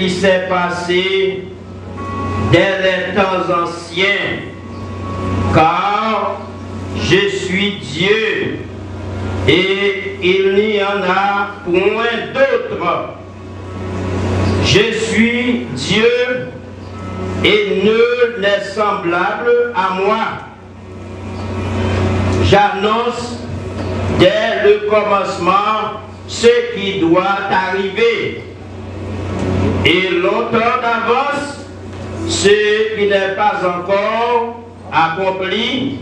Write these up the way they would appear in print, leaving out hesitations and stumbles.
qui s'est passé dès les temps anciens, car je suis Dieu et il n'y en a point d'autre. Je suis Dieu et nul n'est semblable à moi. J'annonce dès le commencement ce qui doit arriver et longtemps d'avance ce qui n'est pas encore accompli.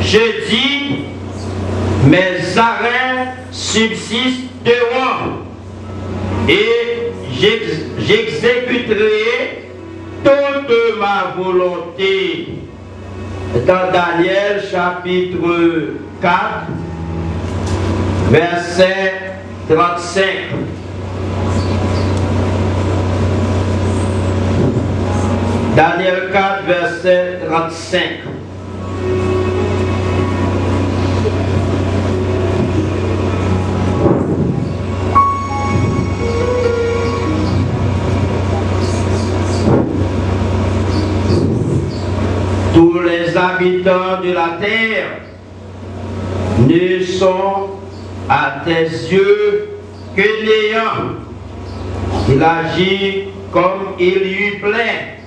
Je dis, mes arrêts subsisteront et j'exécuterai toute ma volonté. Dans Daniel chapitre 4, verset 35. Daniel 4, verset 35. Tous les habitants de la terre ne sont à tes yeux que néant. Il agit comme il lui plaît,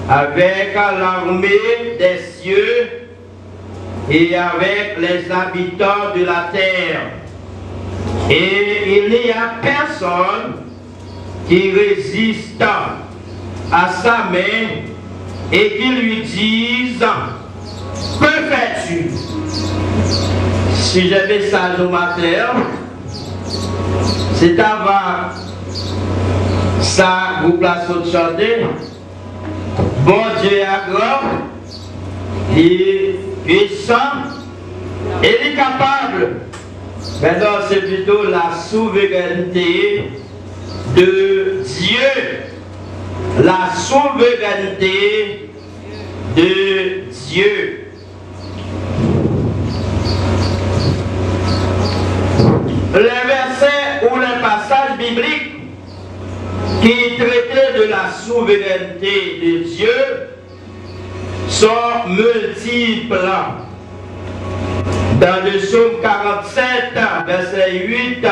avec l'armée des cieux et avec les habitants de la terre. Et il n'y a personne qui résiste à sa main et qui lui dise, que fais-tu? Si j'ai un message au matin, c'est avant ça, vous place au chanter. Bon Dieu est grand, il est puissant, et il est capable. Maintenant, c'est plutôt la souveraineté de Dieu. La souveraineté de Dieu. Les versets ou les passages bibliques qui traitaient de la souveraineté de Dieu sont multiples. Dans le psaume 47, verset 8,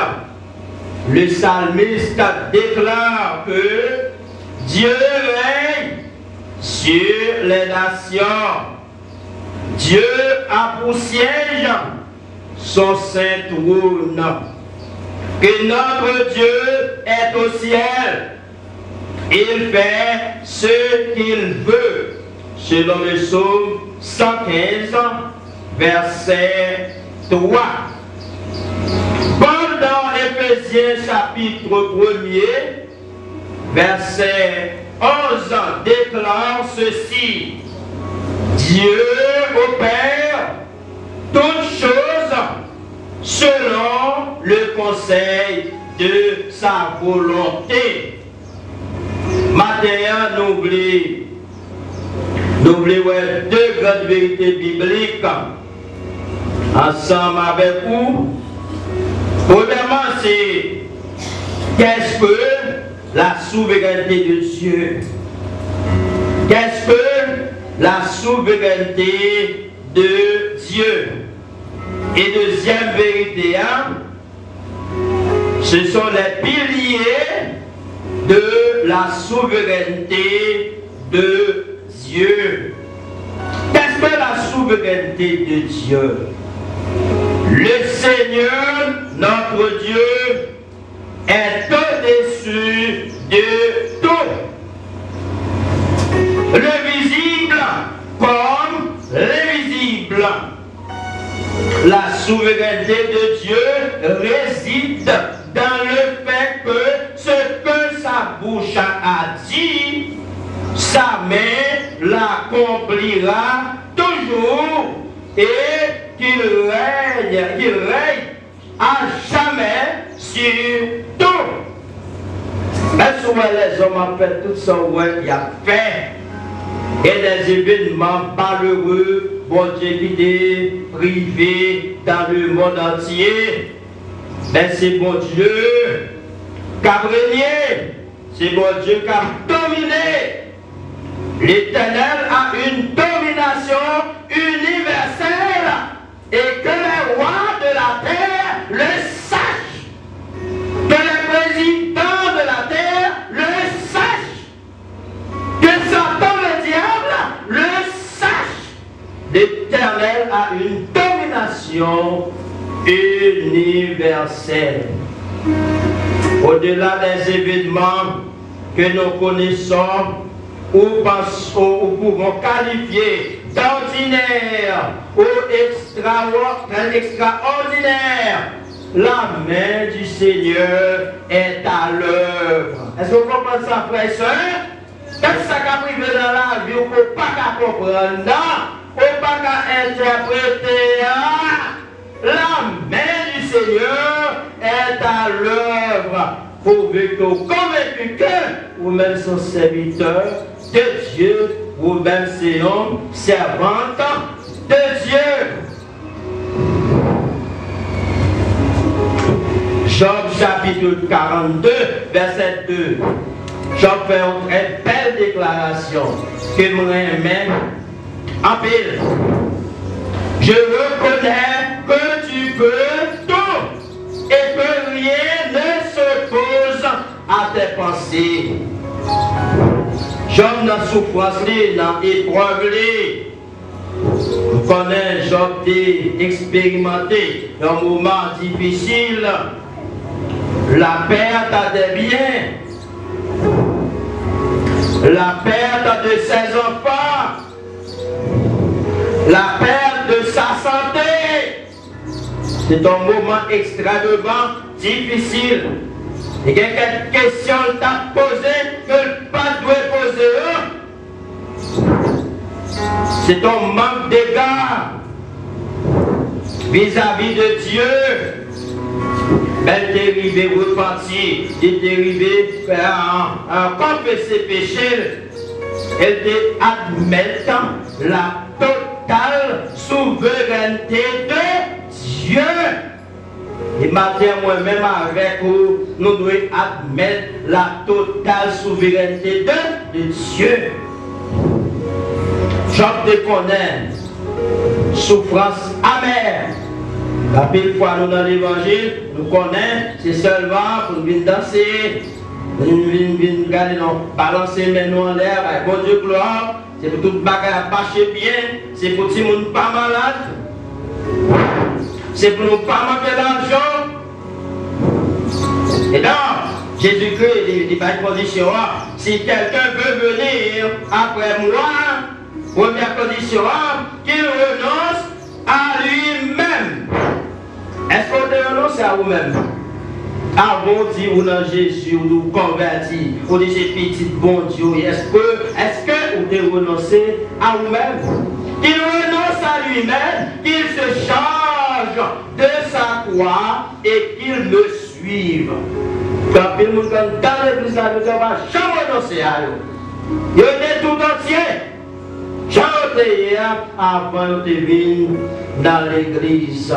le psalmiste déclare que Dieu règne sur les nations. Dieu a pour siège son saint trône. Que notre Dieu est au ciel. Il fait ce qu'il veut. Selon le psaume 115, verset 3. Paul dans Éphésiens chapitre 1er, verset 11 déclare ceci. Dieu opère toutes choses selon le conseil de sa volonté. Matin, n'oublie deux grandes vérités bibliques ensemble avec vous. Premièrement, c'est qu'est-ce que la souveraineté de Dieu? Qu'est-ce que la souveraineté de Dieu? Et deuxième vérité, ce sont les piliers de la souveraineté de Dieu. Qu'est-ce que la souveraineté de Dieu? Le Seigneur, notre Dieu, est au-dessus de tout. Le visible comme l'invisible. La souveraineté de Dieu réside dans le fait que ce que sa bouche a dit, sa main l'accomplira toujours et qu'il règne à jamais sur tout. Mais souvent les hommes ont fait tout ça, il a fait. Et des événements malheureux, bon Dieu qui est privé dans le monde entier. Mais c'est bon Dieu, Cabrenier, c'est bon Dieu qui a dominé. L'Éternel a une domination universelle et que les rois de la terre le sachent, que les présidents de la terre le sachent, que Satan le diable le sache. L'Éternel a une domination universelle. Au-delà des événements que nous connaissons ou pouvons qualifier d'ordinaire ou extraordinaire, la main du Seigneur est à l'œuvre. Est-ce que vous comprenez ça, frères et sœurs? Qu'est-ce que ça a privé dans la vie, on ne peut pas comprendre, non, on ne peut pas interpréter. La main du Seigneur est à l'œuvre. Pourvu que vous convaincu que vous-même sont serviteurs de Dieu, vous-même sont servantes de Dieu. Job chapitre 42, verset 2. Job fait une très belle déclaration que moi même en pile. Je reconnais que tu peux tout et que rien ne s'oppose à tes pensées. Job dans souffrance, dans épreuve, vous connaissez Job expérimenté un moment difficile, la perte des biens, la perte de ses enfants, la perte de sa santé. C'est un moment extrêmement difficile. Et quelques questions t'a posé que le pas doit poser. C'est un manque d'égard vis-à-vis de Dieu. Elle est arrivée repentir, elle est arrivée à confesser ses péchés. Elle est admettant la totale souveraineté de Dieu. Et maintenant, moi-même avec vous, nous devons admettre la totale souveraineté de Dieu. Job te connaît, souffrance amère. La pile fois nous dans l'évangile, nous connaissons, c'est seulement pour nous venir danser, venir garder, balancer les mains en l'air, bon Dieu gloire, c'est pour tout le bagage marcher bien, c'est pour tout le monde pas malade. C'est pour nous pas manquer d'argent. Et donc, Jésus-Christ dit par condition, si quelqu'un veut venir après moi, première condition, qu'il renonce à lui-même. Est-ce qu'on te renonce à vous-même? Avant de dire ou dans Jésus, ou nous convertir, ou de ces petits bon Dieu, est-ce que vous te renoncez à vous-même? Qu'il renonce à lui-même, qu'il se charge de sa croix et qu'il me suive. Quand il nous donne dans l'église, nous ne va jamais renoncer à eux. Il est tout entier. J'étais avant de venir dans l'église.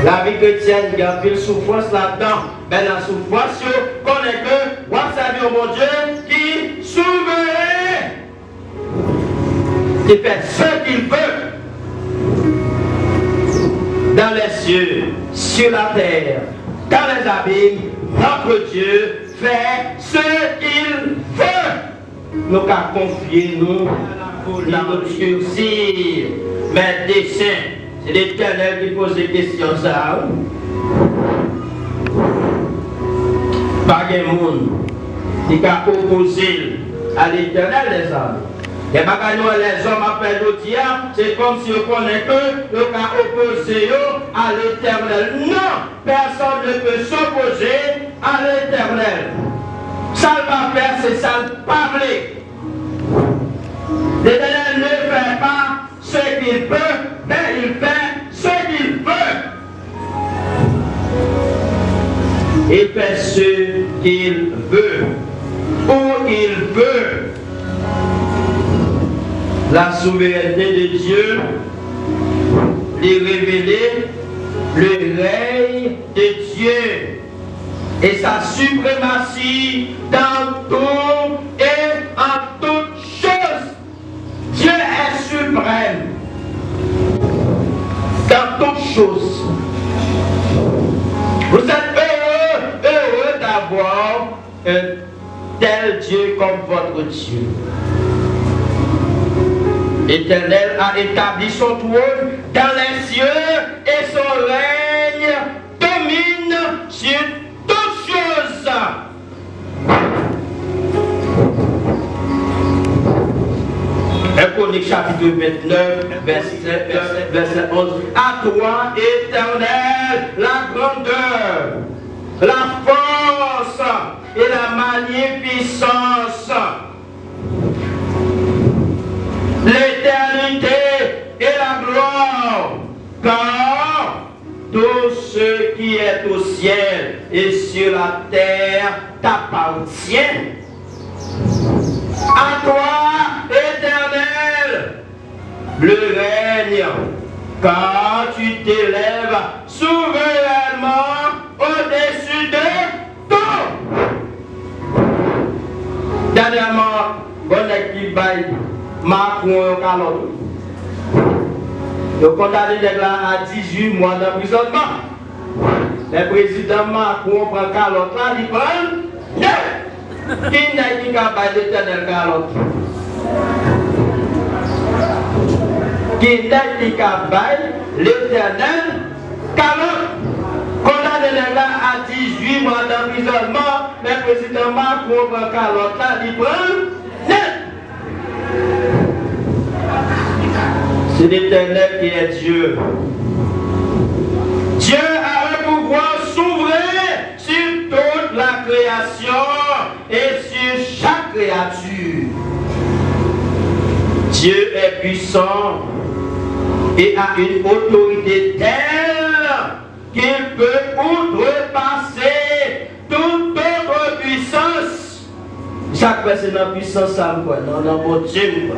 La vie chrétienne, il y a une souffrance là-dedans. Mais la souffrance, qu'on est que, vous savez, mon Dieu, qui souverain, qui fait ce qu'il veut. Dans les cieux, sur la terre, dans les abîmes, notre Dieu fait ce qu'il veut. Nous qu'à confier nous dans l'obscurcir, mais dessein. C'est l'Éternel qui pose des questions ça. Pas de monde qui a opposé à l'Éternel les hommes. Et pas que nous les hommes appellent d'autres, c'est comme si on connaît que nous avons opposé à l'Éternel. Non, personne ne peut s'opposer à l'Éternel. Ça ne va faire, c'est ça ne pas parler. L'Éternel ne fait pas ce qu'il peut, mais il fait ce qu'il veut. Il fait ce qu'il veut, où il veut. La souveraineté de Dieu, les révéler, le règne de Dieu. et sa suprématie dans tout et en toutes choses. Dieu est suprême dans toutes choses. Vous êtes heureux d'avoir un tel Dieu comme votre Dieu. L'Éternel a établi son trône dans les cieux et son règne domine sur toutes choses. Chronique chapitre 29, verset 11. À toi, Éternel, la grandeur, la force et la magnificence, l'éternité et la gloire, car tout ce qui est au ciel et sur la terre t'appartient. À toi, Éternel, le règne, car tu t'élèves souverainement au-dessus de tout. Dernièrement, on a qui baille Macron au calot. Le condamné à 18 mois d'emprisonnement. Le président Macron prend calot là, il prend. Qui n'a qui baille l'Éternel calot? Qui n'a qui baille l'Éternel calot? Condamné à 18 mois d'emprisonnement, le président Macron prend calot là, il prend. C'est l'Éternel qui est Dieu. Dieu a un pouvoir souverain sur toute la création et sur chaque créature. Dieu est puissant et a une autorité telle qu'il peut outrepasser toute autre puissance. Chaque personne a puissance à moi, dans mon Dieu.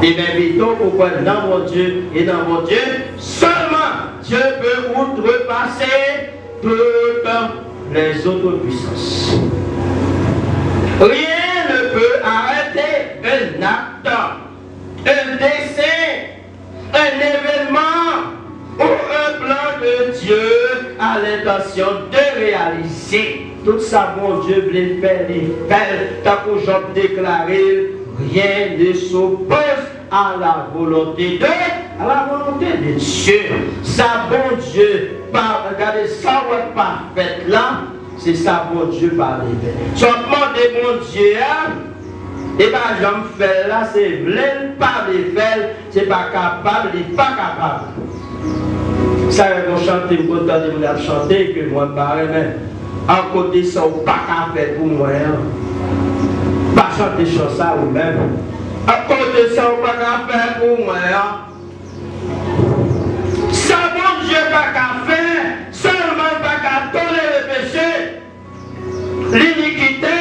Et même plutôt pourquoi dans mon Dieu et dans mon Dieu, seulement Dieu peut outrepasser toutes les autres puissances. Rien ne peut arrêter un acte, un dessein, un événement ou un plan que Dieu a l'intention de réaliser. Tout ça, mon Dieu, voulait faire les faire, tant que Job déclaré, rien ne s'oppose à la volonté de Dieu. Sa bon Dieu, regardez ça, pas fait là, c'est sa bon Dieu par les faits. Seulement des bon Dieu, et bien j'en fais là, c'est plein par les faits, c'est pas capable, il n'est pas capable. Ça, on chante, on de chanter, que moi, mais en côté, ça, on pas capable pour moi. Pas chanter ça ou même. À côté de ça, on n'a pas faire pour moi. Ça, bon Dieu, pas qu'à faire, seulement pas qu'à tolérer le péché, l'iniquité,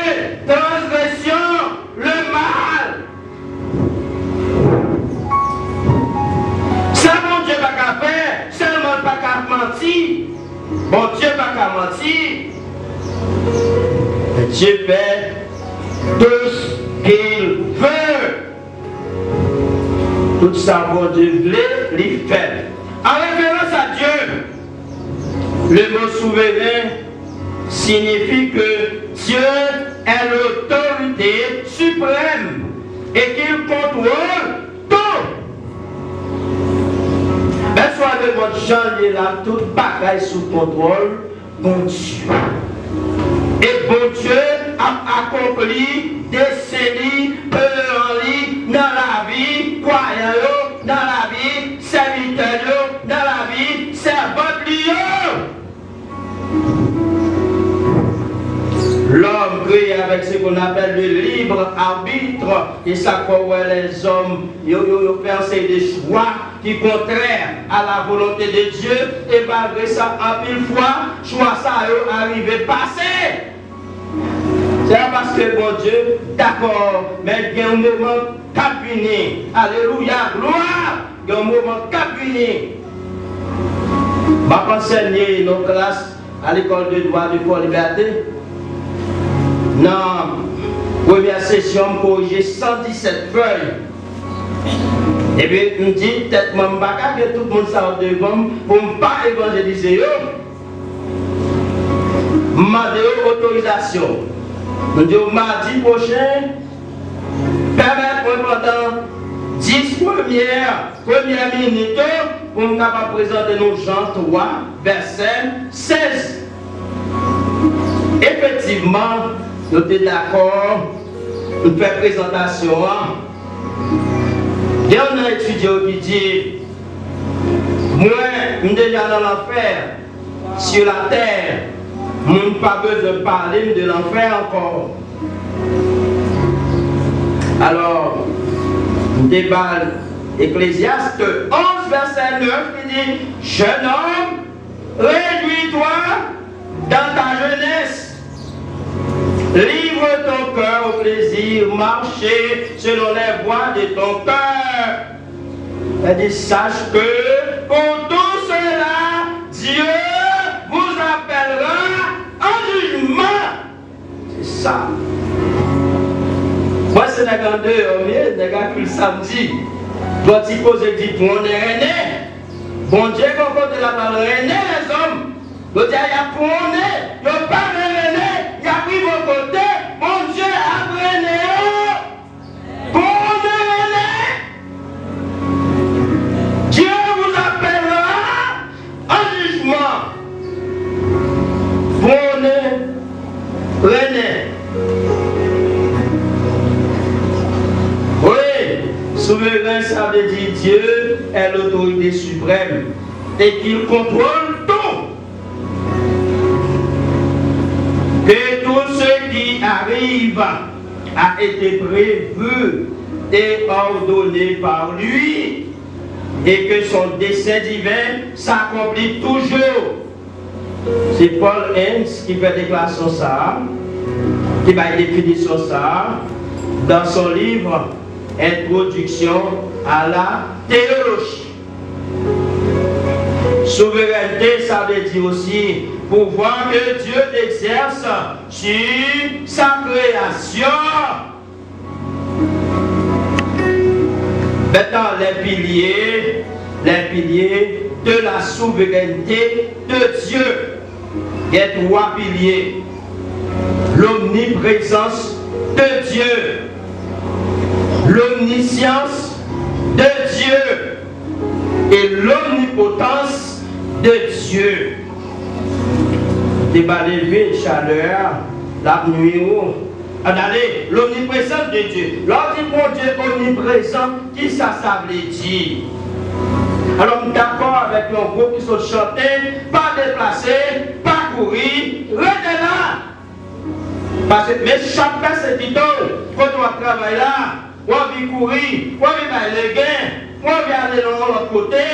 transgression, le mal. Ça, bon Dieu, pas qu'à faire, seulement pas qu'à mentir. Bon Dieu, pas qu'à mentir. Dieu fait tout ce qu'il veut. Tout ça, bon Dieu, les fait. En référence à Dieu, le mot souverain signifie que Dieu est l'autorité suprême et qu'il contrôle tout. Ben, soit de votre genre, il est là, toute bagaille sous contrôle, bon Dieu. Et bon Dieu a accompli des décennies en dans la vie, croyants, dans la vie, serviteurs, dans la vie, servants. L'homme créé avec ce qu'on appelle le libre arbitre, et ça quoi les hommes, ils font des choix qui sont contraires à la volonté de Dieu, et malgré ça, en pile fois, choix ça arrive passé. C'est parce que bon Dieu, d'accord, mais il y a un moment capuni. Alléluia, gloire, il y a un moment capuni. Je vais enseigner nos classes à l'école de droit de Port-Liberté. Dans la première session, je corrigé 117 feuilles. Et puis, je me dis, peut-être que je ne pas que tout le monde sort devant pour ne pas évangéliser. Je demande autorisation. Je dis, mardi prochain, permettez-moi pendant 10 premières minutes pour nous présenter nos Jean 3, verset 16. Effectivement, nous sommes d'accord, nous faisons présentation. Il y a un étudiant qui dit, moi, je suis déjà dans l'enfer, sur la terre, je n'ai pas besoin de parler de l'enfer encore. Alors, débat Ecclésiaste 11, verset 9, qui dit, jeune homme, réjouis-toi dans ta jeunesse. Livre ton cœur au plaisir, marchez selon les voies de ton cœur. Elle dit, sache que pour tout cela, Dieu vous appellera en jugement. C'est ça. Moi, c'est la grandeur, les gars qui le samedi. Toi, tu poses et dis, on est rené. Bon Dieu, quand on la parole, rené les hommes. Donc, il y a pour on est, il n'y a pas de rené, il y a pris vos côtés. Mon Dieu a rené. Pour on est rené. Dieu vous appellera en jugement. Pour on est rené. Souverain, ça veut dire Dieu est l'autorité suprême et qu'il contrôle tout. Et tout ce qui arrive a été prévu et ordonné par lui et que son dessein divin s'accomplit toujours. C'est Paul Hens qui fait déclaration ça, qui va définition ça dans son livre Introduction à la théologie. Souveraineté, ça veut dire aussi pouvoir que Dieu exerce sur sa création. Maintenant, les piliers de la souveraineté de Dieu. Il y a 3 piliers. L'omniprésence de Dieu. L'omniscience de Dieu et l'omnipotence de Dieu. Débat levé, chaleur, la nuit. Regardez, l'omniprésence de Dieu. Lorsqu'il dit bon Dieu omniprésent, qui ça veut dire? Alors, nous sommes d'accord avec un groupe qui sont chantés, pas déplacés, pas courir, restez là. Parce que mais chaque personne qui donne, quand on va travailler là, on va courir, on va aller les gains, on va aller de l'autre côté.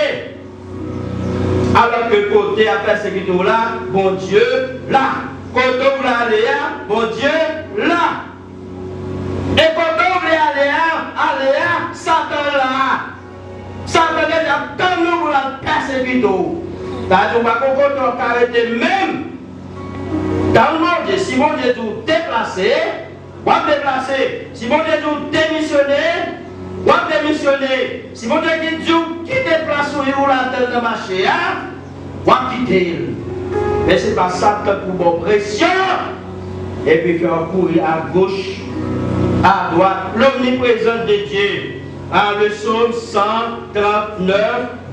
Alors que côté après ce qui est là, bon Dieu, là. Côté où vous allez là, bon Dieu, là. Et côté où vous allez là, Satan là. Satan est là, comme nous la persécuter. C'est-à-dire qu'on va arrêter même. Dans le monde, si mon Dieu vous déplacer, on va déplacer. Si mon Dieu vous démissionner, on va démissionner. Si mon Dieu qui déplace ou la tête de marché, on va quitter. Mais ce n'est pas ça pour bonne pression. Et puis faire courir à gauche, à droite, l'omniprésence de Dieu. Le psaume 139,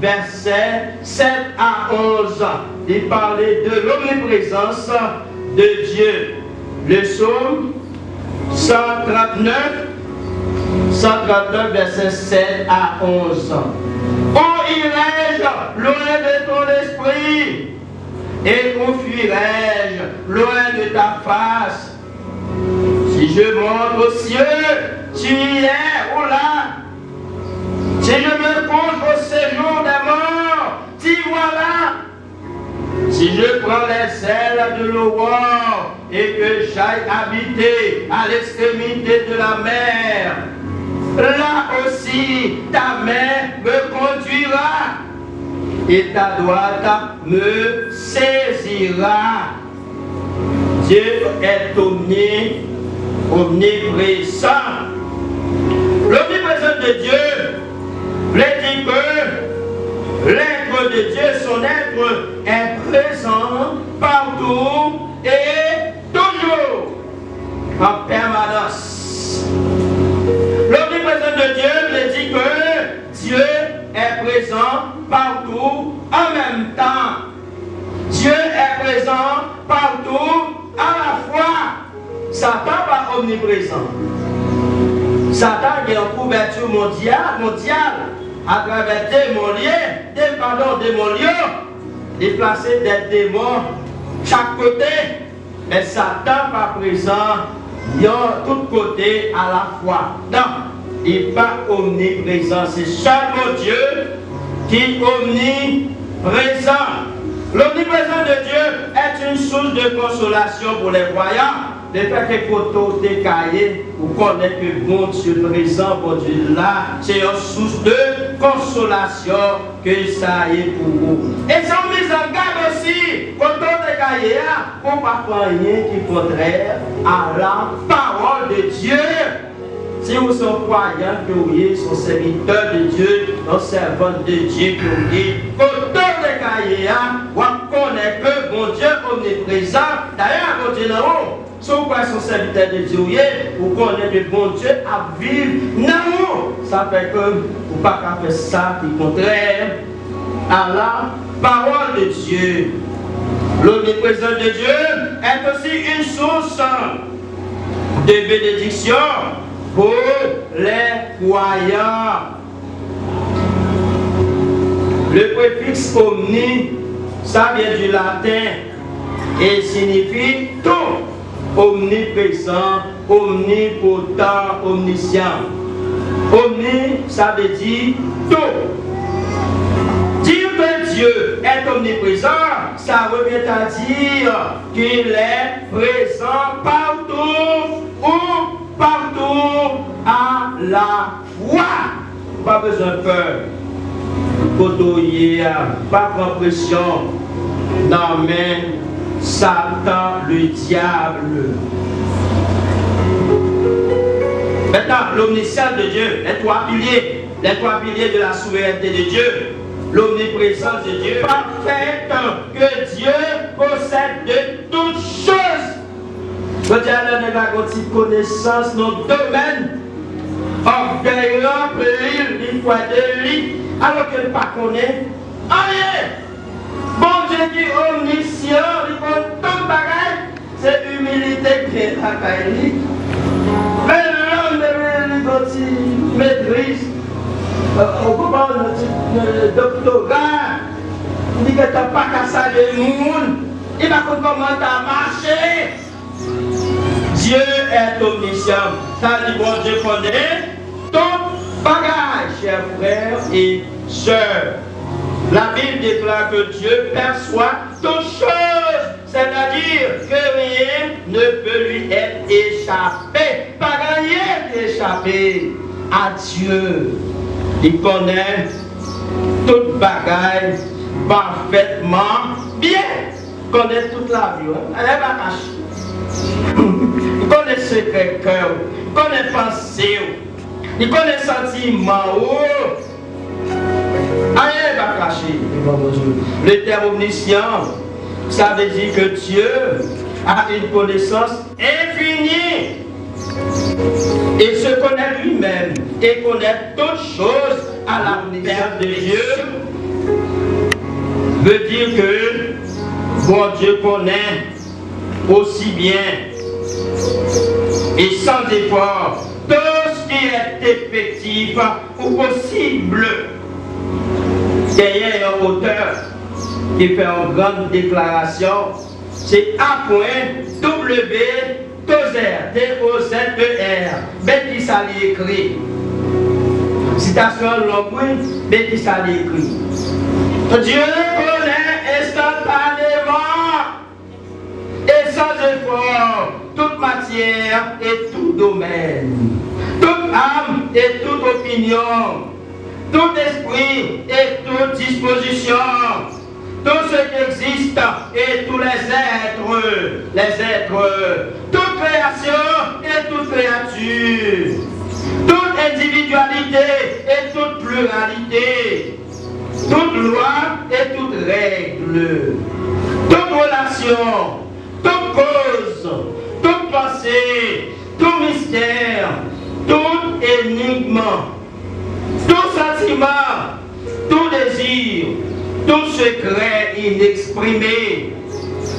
verset 7 à 11. Il parlait de l'omniprésence de Dieu. Le psaume 139, verset 7 à 11. Où irai-je loin de ton esprit? Et où fuirai-je loin de ta face? Si je monte aux cieux, tu y es, ou là? Si je me couche au séjour des morts, t'y voilà. Si je prends les ailes de l'aurore et que j'aille habiter à l'extrémité de la mer, là aussi ta main me conduira et ta droite me saisira. Dieu est omniprésent. L'omniprésence de Dieu veut dire que l'être de Dieu, son être, est présent partout et toujours, en permanence. L'omniprésence de Dieu veut dire que Dieu est présent partout en même temps. Dieu est présent partout à la fois. Satan pas omniprésent. Satan est en couverture mondiale à travers des démons, déplacer des démons chaque côté. Mais Satan pas présent de tous côtés à la fois. Non, il n'est pas omniprésent. C'est seulement Dieu qui est omniprésent. L'omniprésence de Dieu est une source de consolation pour les croyants. Le fait que quand tu es caillé, vous connaissez que bon Dieu présent, bon Dieu là, c'est une source de consolation que ça est pour vous. Et sont mis en garde aussi, quand tu es caillé, pour ne pas faire rien qui est contraire à la parole de Dieu. Si vous êtes croyant que vous êtes son serviteur de Dieu, un servant de Dieu que vous êtes, quand tu es caillé, vous connaissez que bon Dieu est omniprésent. D'ailleurs, bon Dieu là-haut, si vous êtes son serviteur de Dieu, vous connaissez que bon Dieu à vivre. Non, ça fait que vous ne pouvez pas faire ça qui est contraire à la parole de Dieu. L'omniprésence de Dieu est aussi une source de bénédiction pour les croyants. Le préfixe omni, ça vient du latin et signifie tout. Omniprésent, omnipotent, omniscient. Omni, ça veut dire tout. Dire que Dieu est omniprésent, ça revient à dire qu'il est présent partout ou partout à la fois. Pas besoin de peur. Pas compression. Non, mais Satan, le diable. Maintenant, l'omniscience de Dieu, les trois piliers de la souveraineté de Dieu, l'omniprésence de Dieu, parfaite que Dieu possède de toutes choses. Le diable n'a pas de connaissance dans le domaine, orgueilleux, péril, il faut de lui, alors qu'il ne connaît rien. Bon Dieu qui est omniscient, il faut tout pareil, c'est humilité qui est la caille. Mais l'homme de maîtrise, au moment de doctorat, il dit que tu n'as pas qu'à saluer le monde, il va comment tu as marché. Dieu est omniscient, ça dit bon Dieu connaît tout bagage, chers frères et sœurs. La Bible déclare que Dieu perçoit toutes choses, c'est-à-dire que rien ne peut lui être échappé. Pas rien d'échapper à Dieu. Il connaît toute bagaille parfaitement bien. Il connaît toute la vie. Elle est pas cachée. Il connaît le secret cœur. Il connaît pensée. Il connaît sentiment. Rien va cacher. Le terme omniscient, ça veut dire que Dieu a une connaissance infinie. Il se connaît lui-même et connaît toutes choses à la manière de Dieu. Veut dire que bon Dieu connaît aussi bien et sans effort tout ce qui est effectif ou possible. Derrière un auteur qui fait une grande déclaration, c'est A.W.Tozer, T-O-Z-E-R, mais qui ça écrit. Citation longue, mais qui ça écrit. Dieu connaît instantanément et sans effort toute matière et tout domaine, toute âme et toute opinion. tout esprit et toute disposition, tout ce qui existe et tous les êtres, toute création et toute créature, toute individualité et toute pluralité, toute loi et toute règle, toute relation, toute cause, toute pensée, tout mystère, tout énigme, tout sentiment, tout désir, tout secret inexprimé,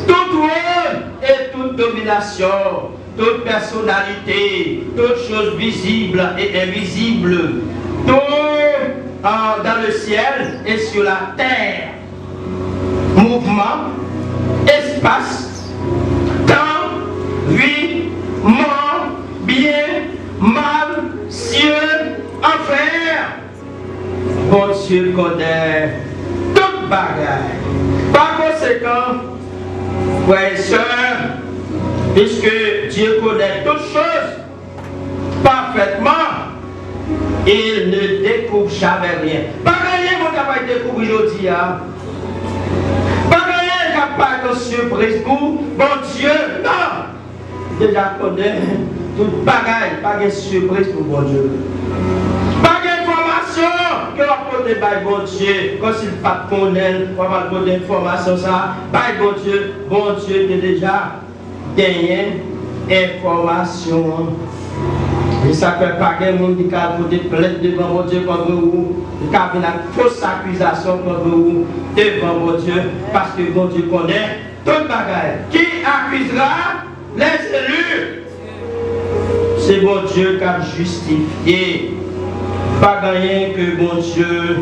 tout trône et toute domination, toute personnalité, toute chose visible et invisible, tout dans le ciel et sur la terre, mouvement, espace, temps, vie, mort, bien, mal, cieux, enfer. Bon Dieu connaît toute bagaille. Par conséquent, frères et sœurs, puisque Dieu connaît toutes choses parfaitement, il ne découvre jamais rien. Pas rien qu'on capable de découvrir aujourd'hui. Pas rien capable de surprise pour bon Dieu. Non. Déjà connaît toute bagaille, pas de surprise pour bon Dieu. Pas d'information que l'on peut débattre bon Dieu. Quand il ne pas connaître, on va donner information ça. Pas bon Dieu est déjà gagné information. Et ça ne peut pas qu'il y ait des gens qui ont plainte devant mon Dieu contre vous, qui ont une fausse accusation contre vous devant mon Dieu, parce que mon Dieu connaît toute bagaille. Qui accusera les élus? C'est mon Dieu qui a justifié. Pas rien que mon Dieu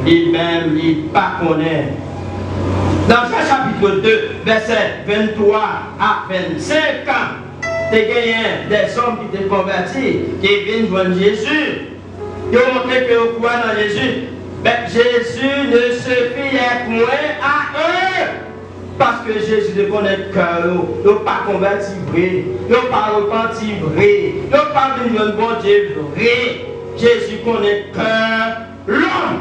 lui-même ne pas connaît. Dans ce chapitre 2, verset 23 à 25 ans, des hommes qui étaient convertis, qui viennent voir Jésus, qui ont montré que vous croyez dans Jésus. Mais Jésus ne se fiait point à eux. Parce que Jésus ne connaît le cœur, ils n'ont pas converti vrai, ils n'ont pas repenti vrai, ils n'ont pas venu un bon Dieu vrai. Jésus connaît le cœur, l'homme.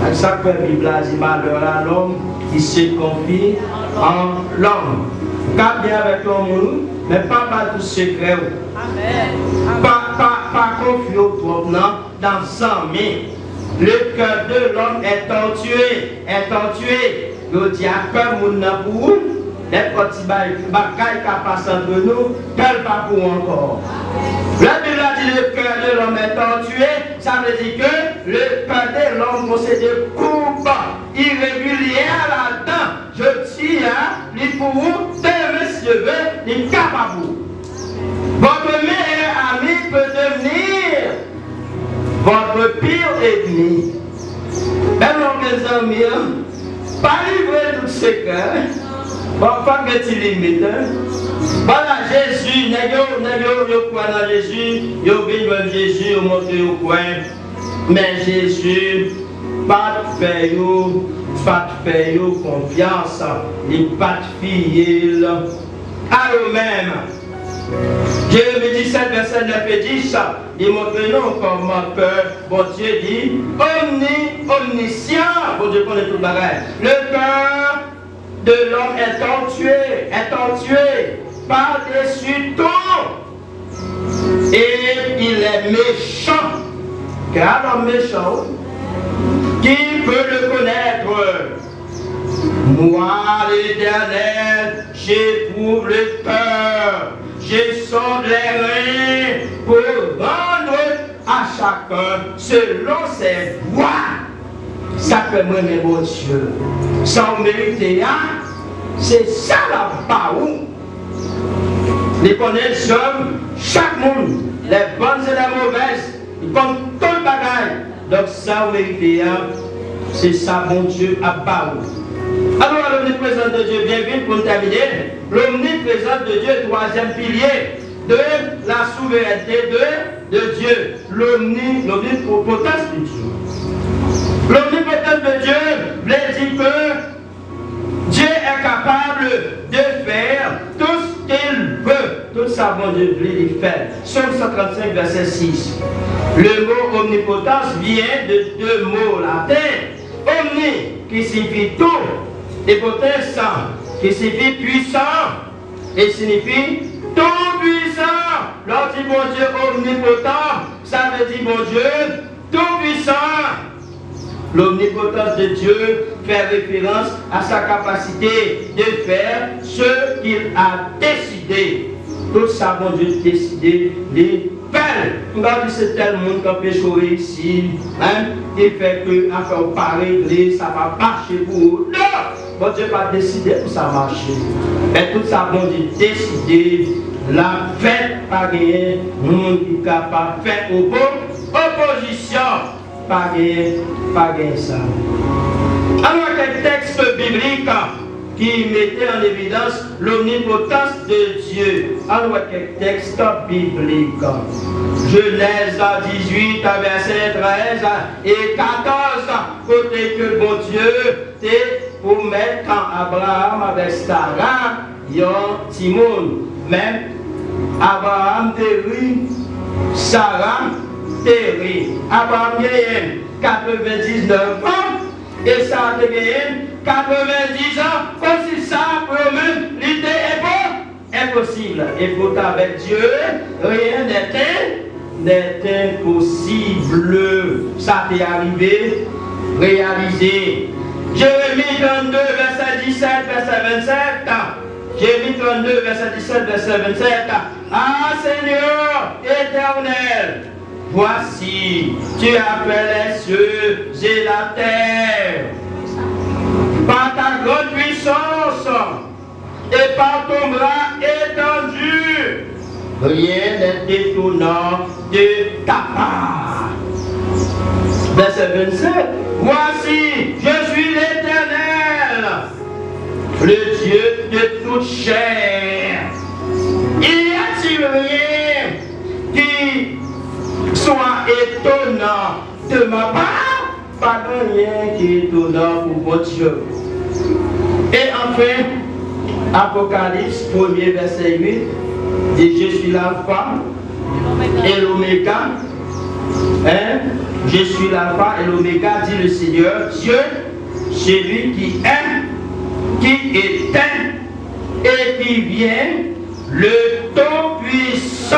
À chaque fois, la Bible a dit malheur à l'homme qui se confie en l'homme. Garde bien avec l'homme, mais pas par tout secret. Amen. Pas confier au trop, non, dans 100 000. Le cœur de l'homme est tortué, Je dis à cœur mon pour les petits bagailles qui passent entre nous, quel pas pour encore. La Bible a dit le cœur de l'homme est tortué, ça veut dire que le cœur de l'homme possède des coupes irrégulières là-dedans. Je dis à lui pour vous, de monsieur, il est capable. Votre meilleur ami peut devenir votre pire ennemi. Même les amis, pas livrer tout ce cœur. Pas que tu limites. Voilà, Jésus, nous croyons dans Jésus, nous vivons dans Jésus, nous montrons au coin. Mais Jésus, pas de faire confiance, ni pas de fier à eux-mêmes. Jérémie 17, verset 9 et 10, il montre nous comment que bon Dieu dit omniscient, bon Dieu connaît tout le bagage. Le cœur de l'homme est tortué par-dessus tout. Et il est méchant. Car l'homme méchant, qui peut le connaître? Moi, l'Éternel, j'éprouve le cœur. Je sonde les reins pour rendre à chacun selon ses voies. Ça fait moi, mes beaux Dieu. Sans mériter, c'est ça la parole. Les connaissent chaque monde, les bonnes et les mauvaises, ils comptent tout le bagage. Donc, sans mériter, c'est ça, mon Dieu, à parole. Alors, l'omniprésence de Dieu, bien vite pour terminer. L'omniprésence de Dieu, troisième pilier de la souveraineté de Dieu. L'omnipotence de Dieu. L'omnipotence de Dieu veut dire que Dieu est capable de faire tout qu'il veut. Tout ça, bon Dieu veut les faire. Psaume 135, verset 6. Le mot omnipotence vient de deux mots latins. Omni, qui signifie tout, et potence, qui signifie puissant, et signifie tout puissant. Lorsqu'on dit bon Dieu omnipotent, ça veut dire bon Dieu tout puissant. L'omnipotence de Dieu fait référence à sa capacité de faire ce qu'il a décidé. Tout ça, bon Dieu, décidé de faire. Regardez, c'est tel monde qui a péché ici, hein, qui fait que, encore pas réglé, ça va marcher pour vous. Non! Bon Dieu n'a pas décidé pour ça marcher. Mais tout ça, bon Dieu, décidé, la fête, pas rien, monde qui est capable de faire opposition. Pas rien ça. Alors, quel texte biblique qui mettait en évidence l'omnipotence de Dieu? Alors, quel texte biblique? Genèse 18, verset 13 et 14, côté que bon Dieu est pour mettre en Abraham avec Sarah, yon Timon. Même Abraham terri, Sarah terri. Abraham a 99 ans et Sarah a 90 ans. Comme si ça, pour eux-mêmes, l'idée est bon, impossible. Et pourtant, avec Dieu, rien n'est impossible. Ça t'est arrivé, réalisé. Jérémie 32, verset 17, verset 27. Jérémie 32, verset 17, verset 27. Ah Seigneur éternel, voici, tu as fait les cieux et la terre. Par ta grande puissance et par ton bras étendu, rien n'est étonnant de ta part. Verset 27. Voici, je suis l'Éternel, le Dieu de toute chair. Il n'y a-t-il rien qui soit étonnant de ma part? Pas rien qui est étonnant pour votre Dieu. Et enfin, Apocalypse 1er verset 8, dit je suis l'alpha et l'oméga. Hein? Je suis l'alpha et l'oméga, dit le Seigneur Dieu, celui qui est, qui était et qui vient, le Tout-Puissant.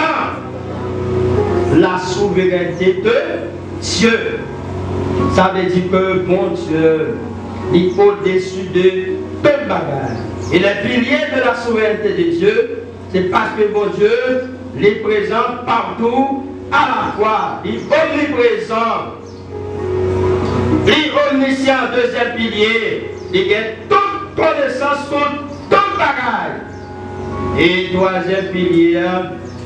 La souveraineté de Dieu. Ça veut dire que bon Dieu est au-dessus de toute bagage. Et les piliers de la souveraineté de Dieu, c'est parce que bon Dieu les présente partout à la fois. Il est omniprésent. Il est omniscient, deuxième pilier. Il a toute connaissance sur toute bagage. Et troisième pilier,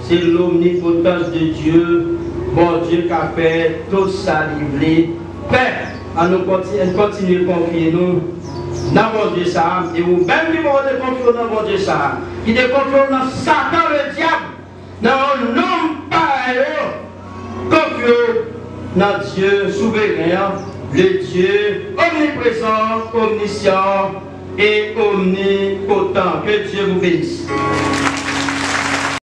c'est l'omnipotence de Dieu. Bon Dieu qui a fait tout ça livré. Père, à nous continuer à confier nous dans mon Dieu ça. Et vous-même qui m'avez confié dans mon Dieu ça. Qui est confié dans Satan le diable. Dans un homme pareil. Confié dans Dieu souverain. Le Dieu omniprésent, omniscient et omnipotent. Que Dieu vous bénisse.